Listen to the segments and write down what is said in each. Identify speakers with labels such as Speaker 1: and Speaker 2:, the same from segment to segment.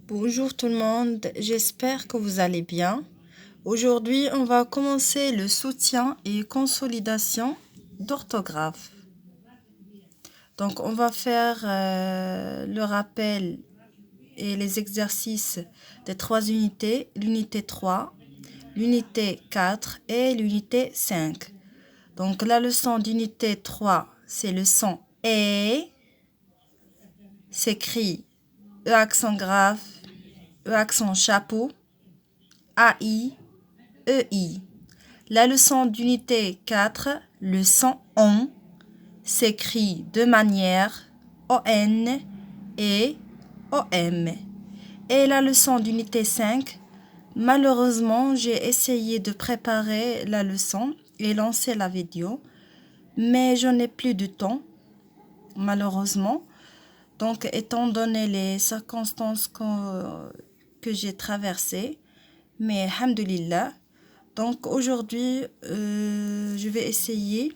Speaker 1: Bonjour tout le monde, j'espère que vous allez bien. Aujourd'hui, on va commencer le soutien et consolidation d'orthographe. Donc, on va faire le rappel et les exercices des 3 unités, l'unité 3, l'unité 4 et l'unité 5. Donc, la leçon d'unité 3, c'est le son « et », s'écrit E accent grave, E accent chapeau, AI, EI. La leçon d'unité 4, le son ON, s'écrit de manière ON et OM. Et la leçon d'unité 5, malheureusement, j'ai essayé de préparer la leçon et lancer la vidéo, mais je n'ai plus de temps, malheureusement. Donc, étant donné les circonstances que j'ai traversées, mais alhamdoulilah. Donc, aujourd'hui, je vais essayer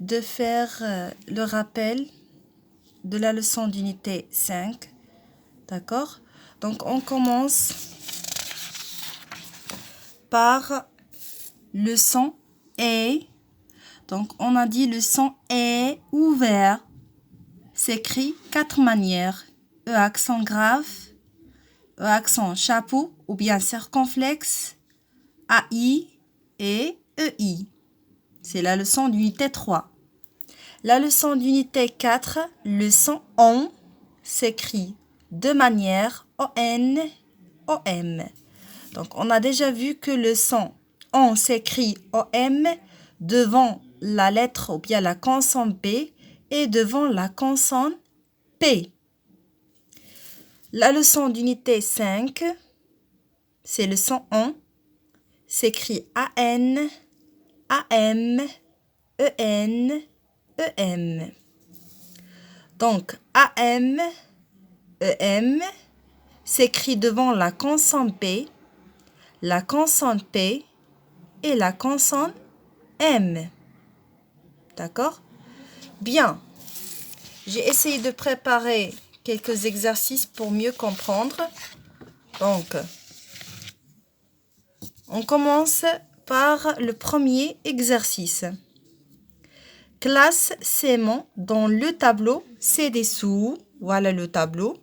Speaker 1: de faire le rappel de la leçon d'unité 5. D'accord? Donc, on commence par le son « et ». Donc, on a dit le son « est » ouvert. S'écrit 4 manières. E accent grave, E accent chapeau ou bien circonflexe, AI et EI. C'est la leçon d'unité 3. La leçon d'unité 4, le son ON, s'écrit de manière ON, OM. Donc, on a déjà vu que le son ON s'écrit OM devant la lettre ou bien la consonne B et devant la consonne P. La leçon d'unité 5, c'est le son ON, s'écrit AN, AM, EN, EM. Donc, AM, EM s'écrit devant la consonne P, la consonne P et la consonne M. D'accord? Bien. J'ai essayé de préparer quelques exercices pour mieux comprendre. Donc, on commence par le premier exercice. Classe ces mots dans le tableau ci-dessous. Voilà le tableau,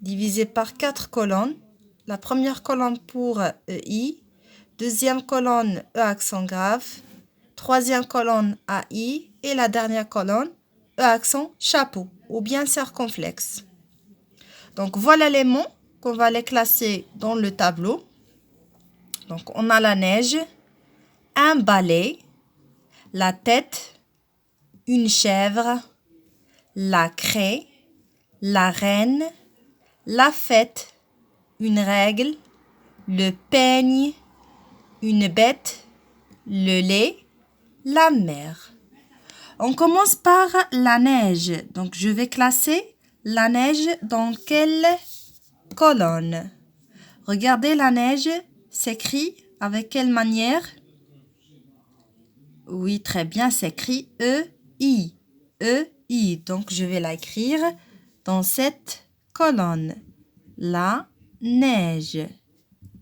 Speaker 1: divisé par 4 colonnes. La première colonne pour EI, deuxième colonne E accent grave, troisième colonne AI et la dernière colonne E accent chapeau ou bien circonflexe. Donc voilà les mots qu'on va les classer dans le tableau. Donc on a la neige, un balai, la tête, une chèvre, la craie, la reine, la fête, une règle, le peigne, une bête, le lait, la mer. On commence par la neige. Donc, je vais classer la neige dans quelle colonne? Regardez, la neige s'écrit avec quelle manière? Oui, très bien, s'écrit E-I. E-I. Donc, je vais l'écrire dans cette colonne. La neige.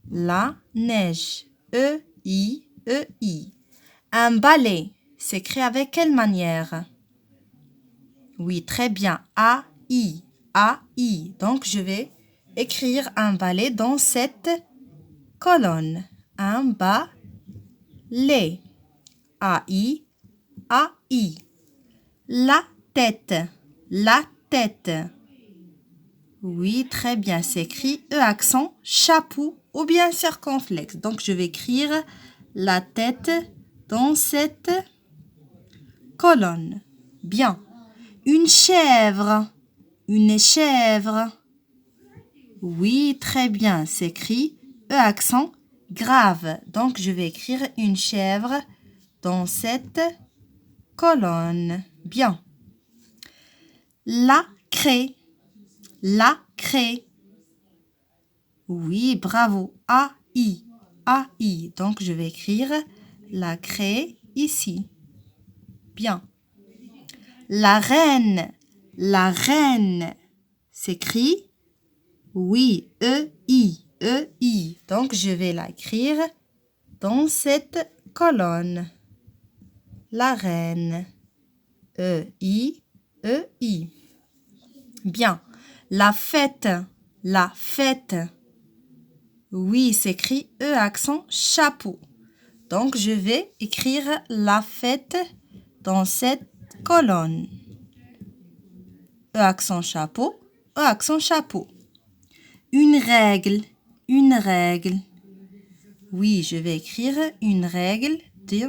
Speaker 1: La neige. E-I. E-I. Un balai s'écrit avec quelle manière? Oui, très bien. A-I. A-I. Donc, je vais écrire un balai dans cette colonne. Un balai. A-I. A-I. La tête. La tête. Oui, très bien. S'écrit E accent chapeau ou bien circonflexe. Donc, je vais écrire la tête dans cette colonne. Bien. Une chèvre. Une chèvre. Oui, très bien. S'écrit E accent grave. Donc, je vais écrire une chèvre dans cette colonne. Bien. La craie. La craie. Oui, bravo. A-I. A-I. Donc, je vais écrire la craie ici. Bien. La reine. La reine s'écrit Oui, E-I, E-I. Donc, je vais l'écrire dans cette colonne. La reine. E-I, E-I. Bien. La fête. La fête. Oui, s'écrit E accent chapeau. Donc, je vais écrire la fête dans cette colonne. E accent chapeau, E accent chapeau. Une règle, une règle. Oui, je vais écrire une règle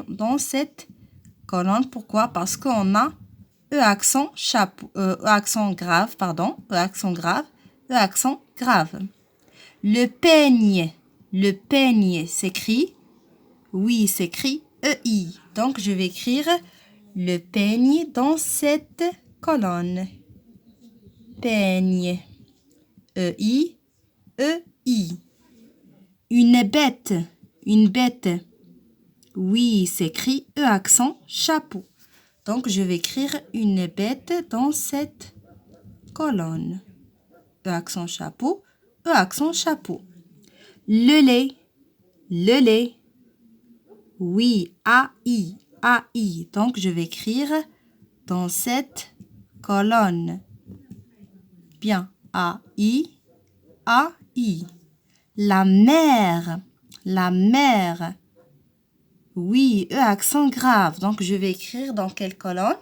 Speaker 1: dans cette colonne. Pourquoi? Parce qu'on a E accent chapeau, E accent grave, pardon, E accent grave, E accent grave. Le peigne s'écrit, oui, s'écrit EI. Donc, je vais écrire le peigne dans cette colonne. Peigne, EI, EI. Une bête, une bête. Oui, s'écrit E accent chapeau. Donc, je vais écrire une bête dans cette colonne. E accent chapeau, E accent chapeau. Le lait, le lait. Oui, AI, AI. Donc, je vais écrire dans cette colonne. Bien, AI, AI. La mer, la mer. Oui, E accent grave. Donc, je vais écrire dans quelle colonne?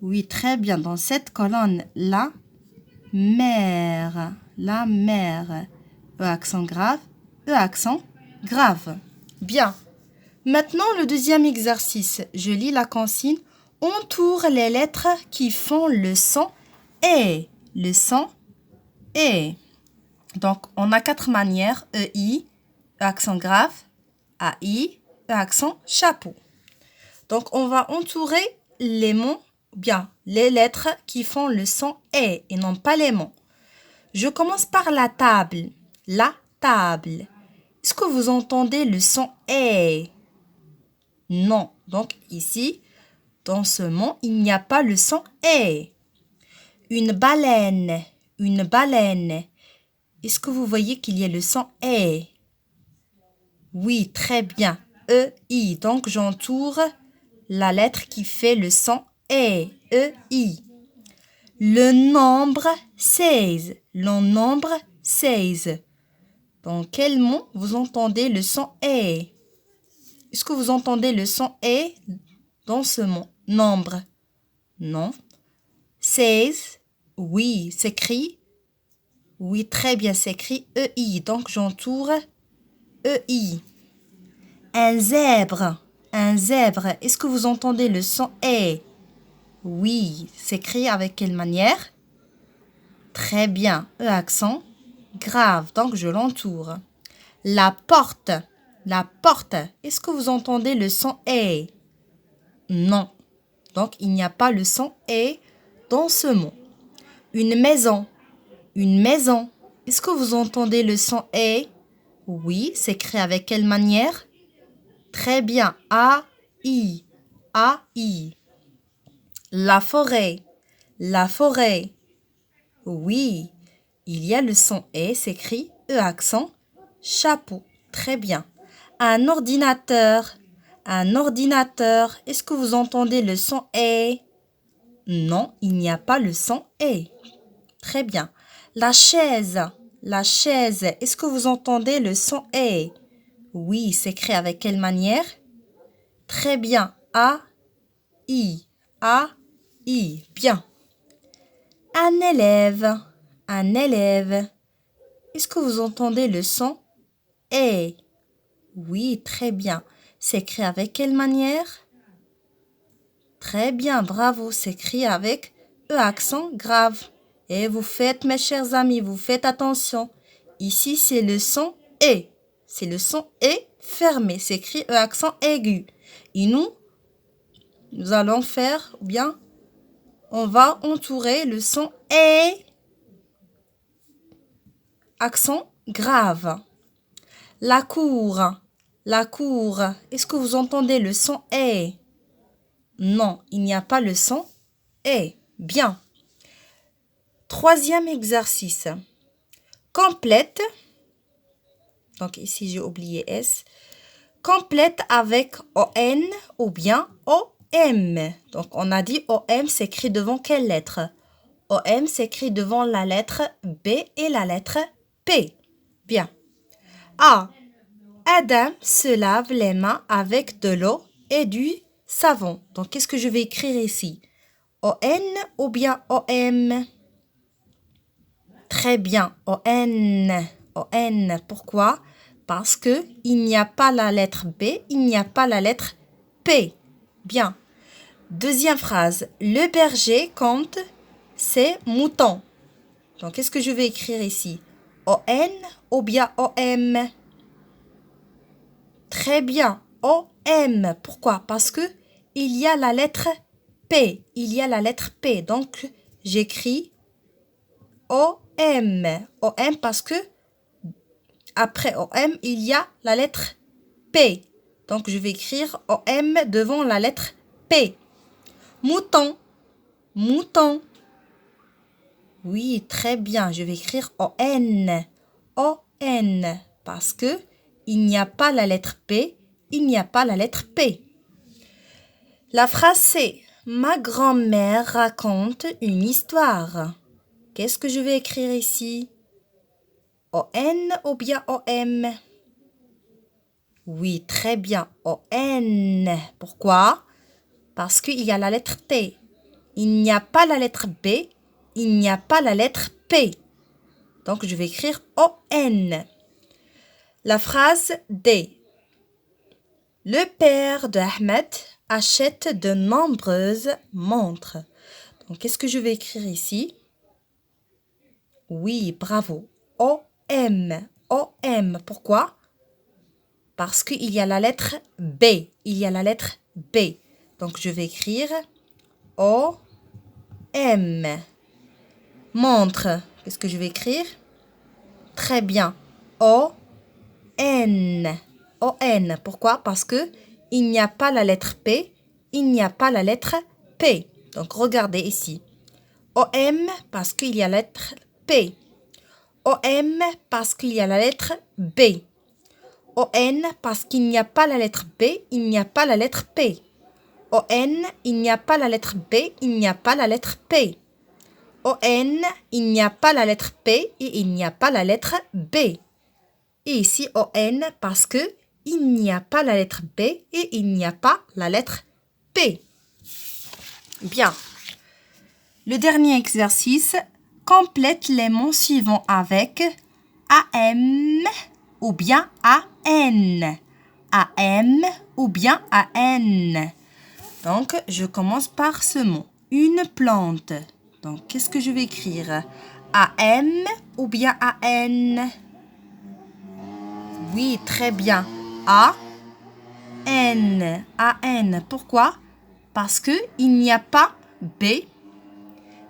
Speaker 1: Oui, très bien. Dans cette colonne, la mer. La mer. E accent grave. E accent grave. Bien. Maintenant, le deuxième exercice. Je lis la consigne. Entoure les lettres qui font le son et. Le son et. Donc, on a 4 manières. EI, E accent grave, AI, E accent chapeau. Donc, on va entourer les mots, bien, les lettres qui font le son et non pas les mots. Je commence par la table. La table. Est-ce que vous entendez le son et? Non. Donc, ici, dans ce mot, il n'y a pas le son et. Une baleine. Une baleine. Est-ce que vous voyez qu'il y a le son et? Oui, très bien. E-I. Donc, j'entoure la lettre qui fait le son et. E-I. Le nombre 16. Le nombre 16. Dans quel mot vous entendez le son et? Est-ce que vous entendez le son et dans ce mot? Nombre. Non. 16. Oui, s'écrit. Oui, très bien, s'écrit EI. Donc, j'entoure EI. Un zèbre. Un zèbre. Est-ce que vous entendez le son et? Oui, s'écrit avec quelle manière? Très bien, E accent grave. Donc, je l'entoure. La porte. La porte. Est-ce que vous entendez le son et? Non. Donc, il n'y a pas le son et dans ce mot. Une maison. Une maison. Est-ce que vous entendez le son et? Oui, s'écrit avec quelle manière? Très bien. A-I. A-I. La forêt. La forêt. Oui, il y a le son et s'écrit E accent chapeau. Très bien. Un ordinateur. Un ordinateur. Est-ce que vous entendez le son et? Non, il n'y a pas le son et. Très bien. La chaise. La chaise. Est-ce que vous entendez le son et? Oui, s'écrit avec quelle manière? Très bien. A-I. A-I. Bien. Un élève. Un élève. Est-ce que vous entendez le son et? Oui, très bien. S'écrit avec quelle manière? Très bien, bravo. S'écrit avec E accent grave. Et vous faites, mes chers amis, vous faites attention. Ici, c'est le son et. C'est le son et fermé. S'écrit E accent aigu. Et nous allons faire, ou bien, on va entourer le son et. Accent grave. La cour. La cour. Est-ce que vous entendez le son et? Non, il n'y a pas le son et. Bien. Troisième exercice. complète. Donc ici, j'ai oublié S. Complète avec ON ou bien OM. Donc, on a dit OM s'écrit devant quelle lettre? OM s'écrit devant la lettre B et la lettre P. Bien. A. Adam se lave les mains avec de l'eau et du savon. Donc, qu'est-ce que je vais écrire ici? ON ou bien OM? Très bien, ON. ON. Pourquoi? Parce que il n'y a pas la lettre B, il n'y a pas la lettre P. Bien. Deuxième phrase. Le berger compte ses moutons. Donc, qu'est-ce que je vais écrire ici? ON ou bien OM? Très bien, OM. Pourquoi? Parce que il y a la lettre P. Il y a la lettre P. Donc, j'écris OM. OM parce que après OM, il y a la lettre P. Donc, je vais écrire OM devant la lettre P. Mouton. Mouton. Oui, très bien. Je vais écrire ON. ON. Parce que il n'y a pas la lettre P. Il n'y a pas la lettre P. La phrase c'est ma grand-mère raconte une histoire. Qu'est-ce que je vais écrire ici? ON ou bien OM? Oui, très bien. ON. Pourquoi? Parce qu'il y a la lettre T. Il n'y a pas la lettre B. Il n'y a pas la lettre P. Donc, je vais écrire ON. La phrase D. Le père de Ahmed achète de nombreuses montres. Donc, qu'est-ce que je vais écrire ici? Oui, bravo. OM. OM. Pourquoi? Parce qu'il y a la lettre B. Il y a la lettre B. Donc, je vais écrire OM. Montre. Qu'est-ce que je vais écrire? Très bien. O-N. O-N. Pourquoi? Parce que il n'y a pas la lettre P. Il n'y a pas la lettre P. Donc, regardez ici. O-M parce qu'il y a la lettre P. O-M parce qu'il y a la lettre B. O-N parce qu'il n'y a pas la lettre B. Il n'y a pas la lettre P. O-N, il n'y a pas la lettre B. Il n'y a pas la lettre P. O-N, il n'y a pas la lettre P et il n'y a pas la lettre B. Et ici, O-N parce que il n'y a pas la lettre B et il n'y a pas la lettre P. Bien. Le dernier exercice, complète les mots suivants avec AM ou bien AN. AM ou bien AN. Donc, je commence par ce mot. Une plante. Donc, qu'est-ce que je vais écrire? AM ou bien AN? Oui, très bien. A-N. A-N. Pourquoi? Parce que il n'y a pas B,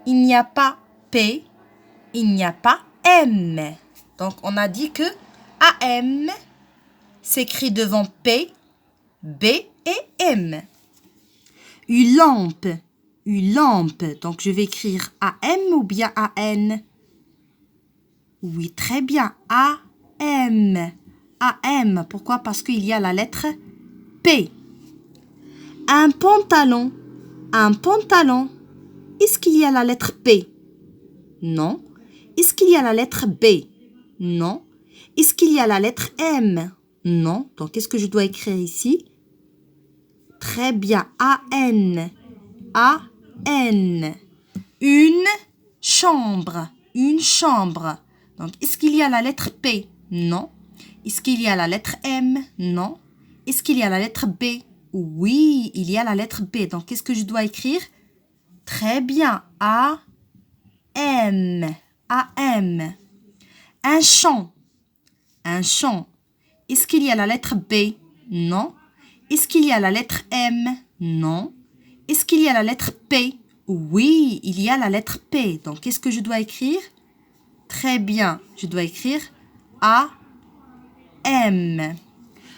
Speaker 1: il n'y a pas P, il n'y a pas M. Donc, on a dit que AM s'écrit devant P, B et M. Une lampe. Une lampe. Donc, je vais écrire AM ou bien AN? Oui, très bien. AM. AM. Pourquoi? Parce qu'il y a la lettre P. Un pantalon. Un pantalon. Est-ce qu'il y a la lettre P? Non. Est-ce qu'il y a la lettre B? Non. Est-ce qu'il y a la lettre M? Non. Donc, qu'est-ce que je dois écrire ici? Très bien. A-N. A-N. Une chambre. Une chambre. Donc, est-ce qu'il y a la lettre P? Non. Est-ce qu'il y a la lettre M? Non. Est-ce qu'il y a la lettre B? Oui, il y a la lettre B. Donc, qu'est-ce que je dois écrire? Très bien. A-M. A-M. Un champ. Un champ. Est-ce qu'il y a la lettre B? Non. Est-ce qu'il y a la lettre M? Non. Est-ce qu'il y a la lettre P? Oui, il y a la lettre P. Donc, qu'est-ce que je dois écrire? Très bien. Je dois écrire A-M.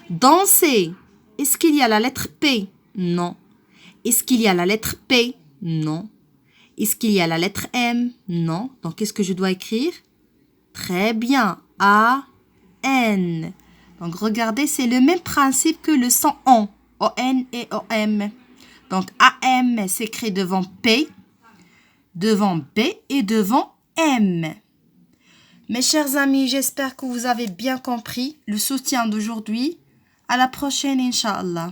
Speaker 1: Danser. Est-ce qu'il y a la lettre P? Non. Est-ce qu'il y a la lettre P? Non. Est-ce qu'il y a la lettre M? Non. Donc, qu'est-ce que je dois écrire? Très bien. A-N. Donc, regardez, c'est le même principe que le son ON. O-N et O-M. Donc, A-M s'écrit devant P, devant B et devant M. Mes chers amis, j'espère que vous avez bien compris le soutien d'aujourd'hui. À la prochaine, Inch'Allah.